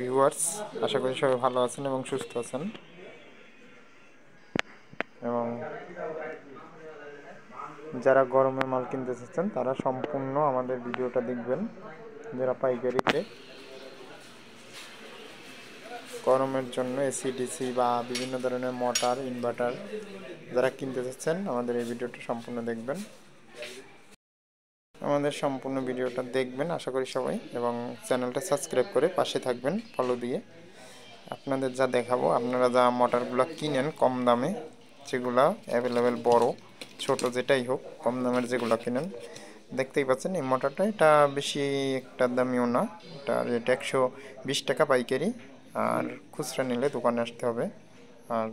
Viewers, আশা করি সবাই ভালো আছেন এবং সুস্থ আছেন। এবং যারা গরমের মাল কিনতে চাচ্ছেন তারা সম্পূর্ণ আমাদের ভিডিওটা দেখবেন। যারা পাইকারিতে গরমের জন্য এসি ডিসি বা বিভিন্ন ধরনের মোটর ইনভার্টার যারা কিনতে চাচ্ছেন আমাদের এই ভিডিওটা সম্পূর্ণ দেখবেন। আমাদের সম্পূর্ণ ভিডিওটা দেখবেন আশা করি সবাই, এবং চ্যানেলটা সাবস্ক্রাইব করে পাশে থাকবেন ফলো দিয়ে। আপনাদের যা দেখাবো, আপনারা যা মোটরগুলো কিনেন কম দামে, যেগুলা অ্যাভেলেবেল বড় ছোট যেটাই হোক, কম দামের যেগুলো কিনেন দেখতেই পাচ্ছেন এই মোটরটা। এটা বেশি একটা দামিও না, এটা রেট 120 টাকা পাইকারি, আর খুচরা নিলে দোকানে আসতে হবে, আর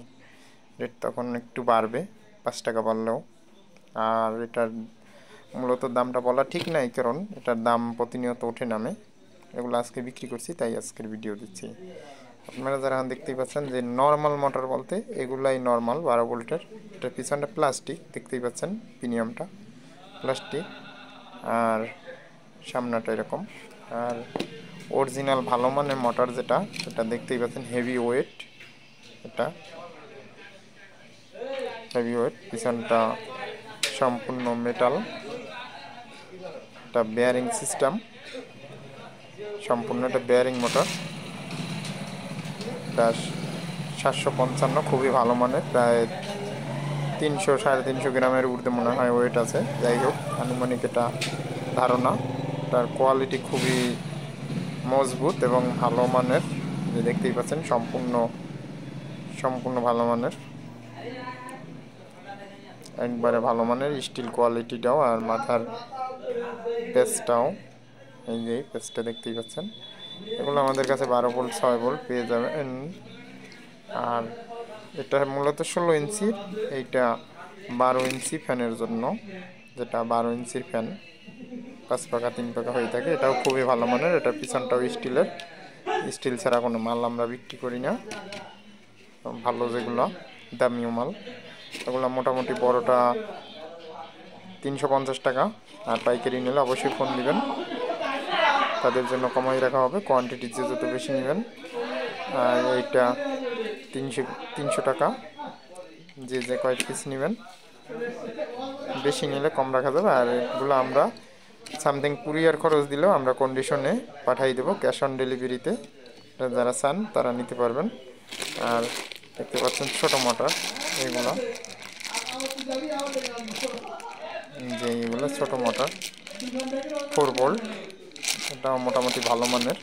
রেট তখন একটু বাড়বে 5 টাকা বাড়লেও। আর এটার মূলত দামটা বলা ঠিক নাই, কারণ এটার দাম প্রতিনিয়ত ওঠে নামে। এগুলো আজকে বিক্রি করছি তাই আজকের ভিডিও দিচ্ছি। আপনারা যারা দেখতেই পাচ্ছেন যে নর্মাল মোটর বলতে এগুলাই নর্মাল 12 ভোল্টের। এটার পিছনটা প্লাস্টিক দেখতেই পাচ্ছেন, প্রিমিয়ামটা প্লাস্টিক, আর সামনাটা এরকম। আর অরিজিনাল ভালো মানের মোটর যেটা, সেটা দেখতেই পাচ্ছেন হেভি ওয়েট, এটা হেভি ওয়েট, পিছনটা সম্পূর্ণ মেটাল, এটা বেয়ারিং সিস্টেম সম্পূর্ণ, এটা বেয়ারিং মোটর। এটা 755, খুবই ভালো মানের, প্রায় 300-350 গ্রামের ঊর্ধ্বে মনে হয় ওয়েট আছে। যাই হোক, আনুমানিক এটা ধারণা। তার কোয়ালিটি খুবই মজবুত এবং ভালো মানের, যে দেখতেই পাচ্ছেন সম্পূর্ণ ভালো মানের, একবারে ভালো মানের স্টিল কোয়ালিটিটাও, আর মাথার পেস্টটাও, এই যে পেস্টটা দেখতেই পাচ্ছেন। এগুলো আমাদের কাছে 12 ভোল্ট 6 ভোল্ট পেয়ে যাবেন। আর এটা মূলত 16 ইঞ্চির, এইটা 12 ইঞ্চি ফ্যানের জন্য, যেটা 12 ইঞ্চির ফ্যান 5 পাকা 3 পাকা হয়ে থাকে। এটাও খুবই ভালো মানের, এটা পিছনটাও স্টিলের। স্টিল ছাড়া কোনো মাল আমরা বিক্রি করি না, ভালো যেগুলো দামিও মাল এগুলো। মোটামুটি বড়টা 350 টাকা, আর পাইকারি নিলে অবশ্যই ফোন দিবেন, তাদের জন্য কমাই রাখা হবে, কোয়ান্টিটি যে যত বেশি নেবেন। আর এইটা 300 টাকা, যে কয়েক পিস নেবেন, বেশি নিলে কম রাখা যাবে। আর এগুলো আমরা সামথিং কুরিয়ার খরচ দিলেও আমরা কন্ডিশনে পাঠিয়ে দেবো, ক্যাশ অন ডেলিভারিতে। যারা চান তারা নিতে পারবেন। আর দেখতে পাচ্ছেন ছোটো মোটর, এইগুলো যে এইগুলো ছোটো মোটর 4 ভোল্ট, এটাও মোটামুটি ভালো মানের,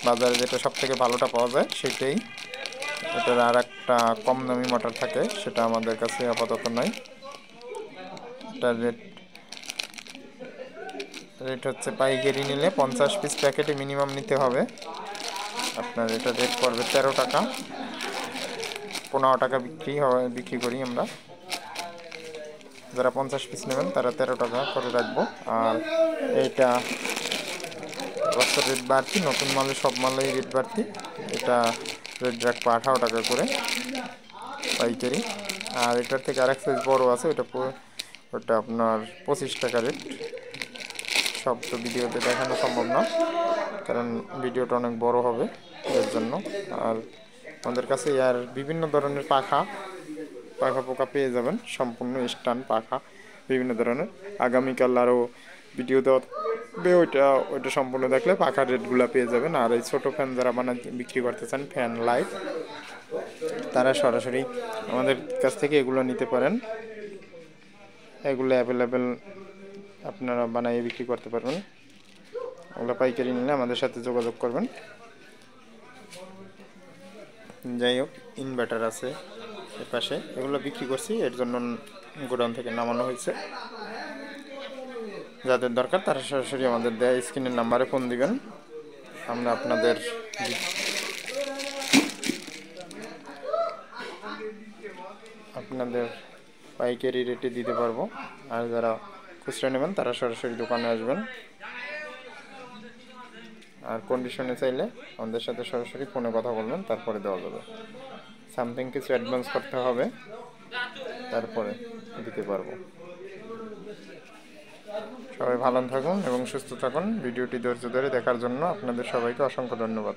বাজারে যেটা সব থেকে ভালোটা পাওয়া যায় সেটাই। এটার আর একটা কম দামি মোটর থাকে, সেটা আমাদের কাছে আপাতত নাই। এটার রেট হচ্ছে পাইকারি নিলে 50 পিস প্যাকেটে মিনিমাম নিতে হবে আপনার। এটা রেট পড়বে 13 টাকা, 15 টাকা বিক্রি করি আমরা। যারা 50 পিস নেবেন তারা 13 টাকা করে রাখবো। আর এইটা বছর রেট বাড়তি, নতুন মালে সব মালেই রেট বাড়তি, এটা রেট রাখবো 18 টাকা করে পাইকারি। আর এটার থেকে আরেক সাইজ বড় আছে, ওটা আপনার 25 টাকা রেট। সব তো ভিডিওতে দেখানো সম্ভব না, কারণ ভিডিওটা অনেক বড় হবে এর জন্য। আর আমাদের কাছে আর বিভিন্ন ধরনের পাখা পোকা পেয়ে যাবেন, সম্পূর্ণ স্ট্যান্ড পাখা বিভিন্ন ধরনের। আগামীকাল আরও ভিডিও দেওয়া হবে, ওইটা সম্পূর্ণ দেখলে পাখার রেটগুলো পেয়ে যাবেন। আর এই ছোটো ফ্যান যারা বিক্রি করতে চান, ফ্যান লাইট, তারা সরাসরি আমাদের কাছ থেকে এগুলো নিতে পারেন। এগুলো অ্যাভেলেবেল আপনারা বানিয়ে বিক্রি করতে পারবেন। ওগুলো পাইকারি নিলে আমাদের সাথে যোগাযোগ করবেন। যাই হোক, ইনভার্টার আছে এর পাশে, এগুলো বিক্রি করছি, এর জন্য গোডাউন থেকে নামানো হয়েছে। যাদের দরকার তারা সরাসরি আমাদের দেয়া স্ক্রিনের নাম্বারে ফোন দিবেন, আমরা আপনাদের পাইকারি রেটে দিতে পারবো। আর যারা খুচরা নেবেন তারা সরাসরি দোকানে আসবেন। আর কন্ডিশনে চাইলে আমাদের সাথে সরাসরি ফোনে কথা বলবেন, তারপরে দেওয়া যাবে। সামথিং কিছু অ্যাডভান্স করতে হবে, তারপরে দিতে পারবো। সবাই ভালো থাকুন এবং সুস্থ থাকুন। ভিডিওটি ধৈর্য ধরে দেখার জন্য আপনাদের সবাইকে অসংখ্য ধন্যবাদ।